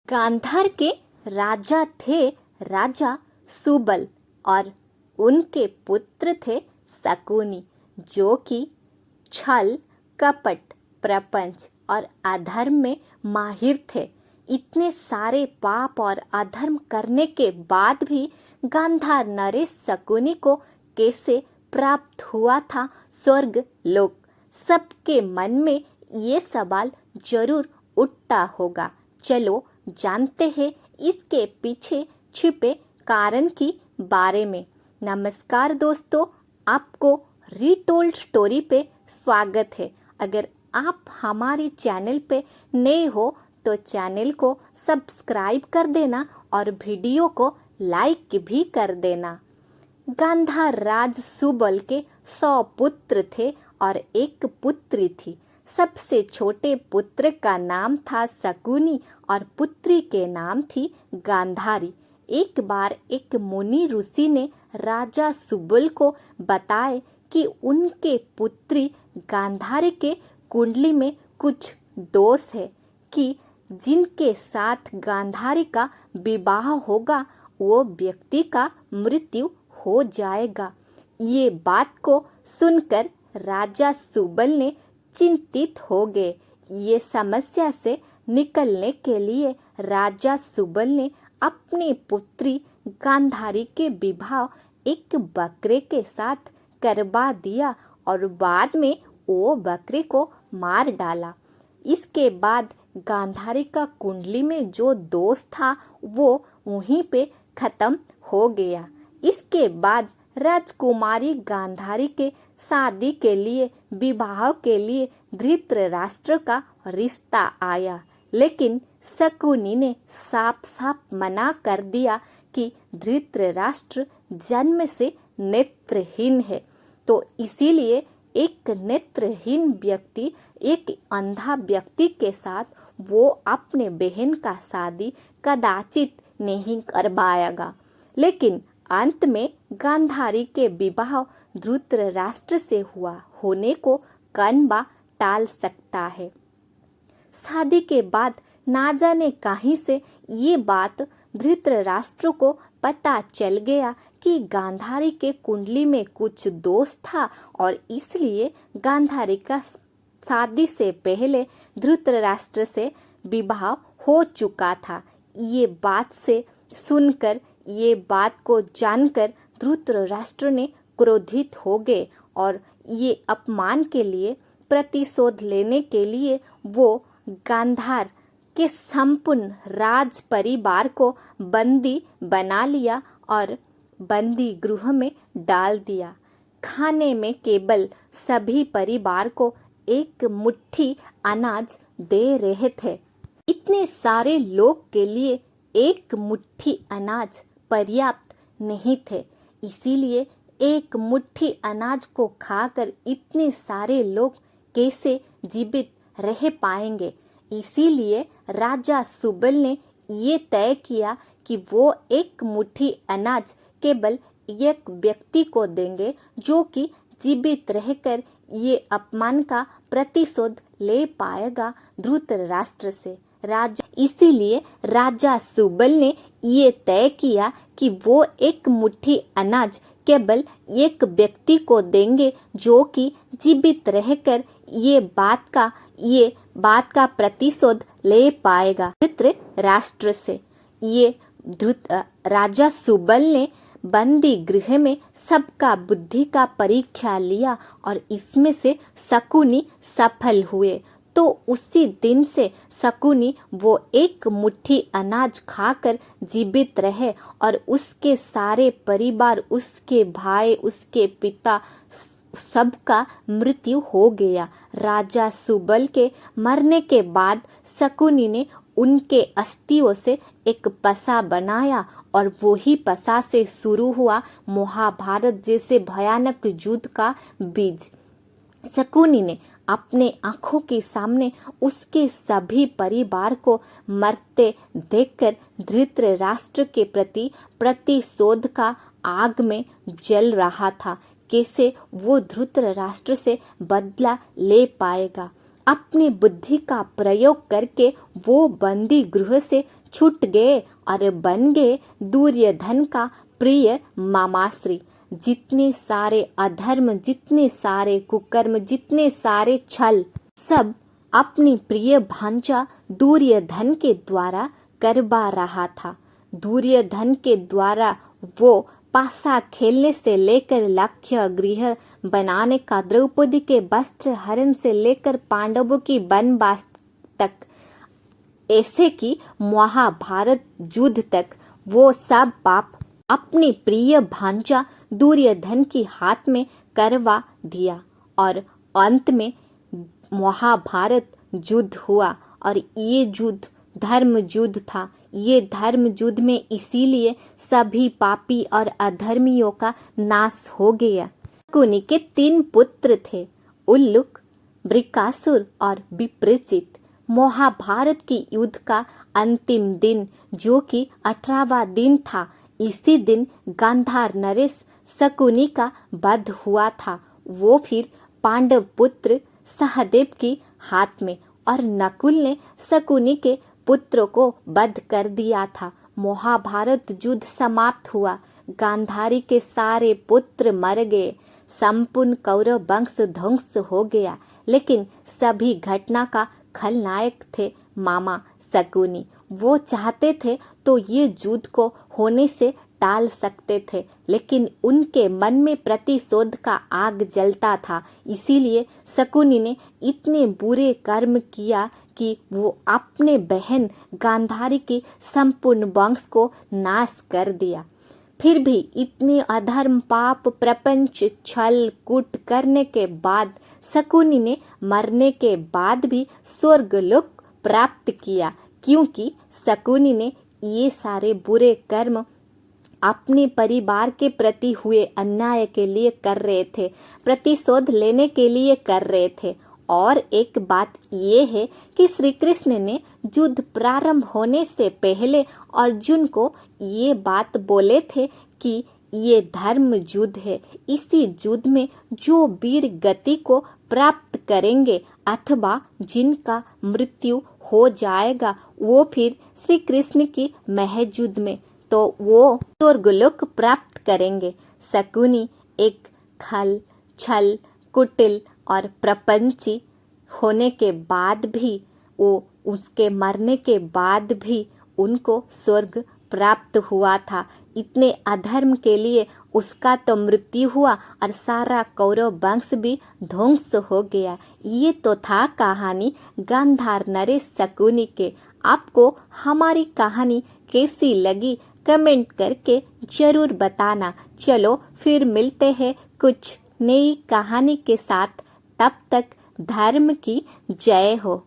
गांधार के राजा थे राजा सुबल और उनके पुत्र थे शकुनी, जो कि छल कपट प्रपंच और अधर्म में माहिर थे। इतने सारे पाप और अधर्म करने के बाद भी गांधार नरेश शकुनी को कैसे प्राप्त हुआ था स्वर्ग लोक? सबके मन में ये सवाल जरूर उठता होगा। चलो जानते हैं इसके पीछे छिपे कारण की बारे में। नमस्कार दोस्तों, आपको रीटोल्ड स्टोरी पे स्वागत है। अगर आप हमारे चैनल पे नए हो तो चैनल को सब्सक्राइब कर देना और वीडियो को लाइक भी कर देना। गांधार राज सुबल के 100 पुत्र थे और एक पुत्री थी। सबसे छोटे पुत्र का नाम था शकुनी और पुत्री के नाम थी गांधारी। एक बार एक मुनि ऋषि ने राजा सुबल को बताए कि उनके पुत्री गांधारी के कुंडली में कुछ दोष है कि जिनके साथ गांधारी का विवाह होगा वो व्यक्ति का मृत्यु हो जाएगा। ये बात को सुनकर राजा सुबल ने चिंतित हो गए। ये समस्या से निकलने के लिए राजा सुबल ने अपनी पुत्री गांधारी के विवाह एक बकरे के साथ करवा दिया और बाद में वो बकरे को मार डाला। इसके बाद गांधारी का कुंडली में जो दोष था वो वहीं पे खत्म हो गया। इसके बाद राजकुमारी गांधारी के शादी के लिए विवाह के लिए धृतराष्ट्र का रिश्ता आया, लेकिन शकुनी ने साफ साफ मना कर दिया कि धृतराष्ट्र जन्म से नेत्रहीन है, तो इसीलिए एक नेत्रहीन व्यक्ति एक अंधा व्यक्ति के साथ वो अपने बहन का शादी कदाचित नहीं कर पाएगा। लेकिन अंत में गांधारी के विवाह धृतराष्ट्र से होने को कौन टाल सकता है। शादी के बाद ना जाने कहीं से ये बात धृतराष्ट्र को पता चल गया कि गांधारी के कुंडली में कुछ दोष था और इसलिए गांधारी का शादी से पहले धृतराष्ट्र से विवाह हो चुका था। ये बात को जानकर धृतराष्ट्र ने क्रोधित हो गए और ये अपमान के लिए प्रतिशोध लेने के लिए वो गांधार के संपूर्ण राज परिवार को बंदी बना लिया और बंदी गृह में डाल दिया। खाने में केवल सभी परिवार को एक मुट्ठी अनाज दे रहे थे। इतने सारे लोग के लिए एक मुट्ठी अनाज पर्याप्त नहीं थे, इसीलिए एक मुट्ठी अनाज को खाकर इतने सारे लोग कैसे जीवित रह पाएंगे। इसीलिए राजा सुबल ने ये तय किया कि वो एक मुट्ठी अनाज केवल एक व्यक्ति को देंगे जो कि जीवित रहकर ये अपमान का प्रतिशोध ले पाएगा धृतराष्ट्र से। इसीलिए राजा सुबल ने ये तय किया कि वो एक मुट्ठी अनाज केवल एक व्यक्ति को देंगे जो कि जीवित रहकर ये बात का प्रतिशोध ले पाएगा धृतराष्ट्र से। राजा सुबल ने बंदी गृह में सबका बुद्धि का परीक्षा लिया और इसमें से शकुनी सफल हुए। तो उसी दिन से शकुनी वो एक मुट्ठी अनाज खाकर जीवित रहे और उसके सारे परिवार, उसके भाई, उसके पिता, सबका मृत्यु हो गया। राजा सुबल के मरने के बाद शकुनी ने उनके अस्थियों से एक पसा बनाया और वही पसा से शुरू हुआ महाभारत जैसे भयानक युद्ध का बीज। शकुनी ने अपने आंखों के सामने उसके सभी परिवार को मरते देखकर धृतराष्ट्र के प्रति प्रतिशोध का आग में जल रहा था। कैसे वो धृतराष्ट्र से बदला ले पाएगा। अपनी बुद्धि का प्रयोग करके वो बंदी गृह से छूट गए और बन गए दुर्योधन का प्रिय मामाश्री। जितने सारे अधर्म, जितने सारे कुकर्म, जितने सारे छल, सब अपनी प्रिय भांजा दुर्योधन के द्वारा करवा रहा था। दुर्योधन के द्वारा वो पासा खेलने से लेकर लक्ष्य गृह बनाने का, द्रौपदी के वस्त्र हरण से लेकर पांडवों की वनवास तक, ऐसे कि महाभारत युद्ध तक वो सब पाप अपनी प्रिय भांजा दुर्योधन की हाथ में करवा दिया। और अंत में महाभारत युद्ध हुआ और ये युद्ध धर्म युद्ध था। ये धर्म युद्ध में इसीलिए सभी पापी और अधर्मियों का नाश हो गया। शकुनि के 3 पुत्र थे, उल्लूक, वृकासुर और विप्रचित। महाभारत की युद्ध का अंतिम दिन, जो कि 18वां दिन था, इसी दिन गांधार नरेश शकुनि का वध हुआ था। वो फिर पांडव पुत्र सहदेव की हाथ में, और नकुल ने शकुनि के पुत्रों को वध कर दिया था। महाभारत युद्ध समाप्त हुआ। गांधारी के सारे पुत्र मर गए। संपूर्ण कौरव वंश ध्वंस हो गया। लेकिन सभी घटना का खलनायक थे मामा शकुनि। वो चाहते थे तो ये युद्ध को होने से टाल सकते थे, लेकिन उनके मन में प्रतिशोध का आग जलता था। इसीलिए शकुनि ने इतने बुरे कर्म किया कि वो अपने बहन गांधारी की संपूर्ण वंश को नाश कर दिया। फिर भी इतने अधर्म, पाप, प्रपंच, छल कूट करने के बाद शकुनि ने मरने के बाद भी स्वर्गलोक प्राप्त किया, क्योंकि शकुनि ने ये सारे बुरे कर्म अपने परिवार के प्रति हुए अन्याय के लिए कर रहे थे, प्रतिशोध लेने के लिए कर रहे थे। और एक बात ये है कि श्री कृष्ण ने युद्ध प्रारंभ होने से पहले अर्जुन को ये बात बोले थे कि ये धर्म युद्ध है। इसी युद्ध में जो वीर गति को प्राप्त करेंगे अथवा जिनका मृत्यु हो जाएगा, वो फिर श्री कृष्ण की महयुद्ध में तो वो स्वर्गलोक प्राप्त करेंगे। शकुनि एक छल कुटिल और प्रपंची होने के बाद भी, वो उसके मरने के बाद भी उनको स्वर्ग प्राप्त हुआ था। इतने अधर्म के लिए उसका तो मृत्यु हुआ और सारा कौरव वंश भी ध्वंस हो गया। ये तो था कहानी गांधार नरेश शकुनि के। आपको हमारी कहानी कैसी लगी कमेंट करके जरूर बताना। चलो फिर मिलते हैं कुछ नई कहानी के साथ। तब तक धर्म की जय हो।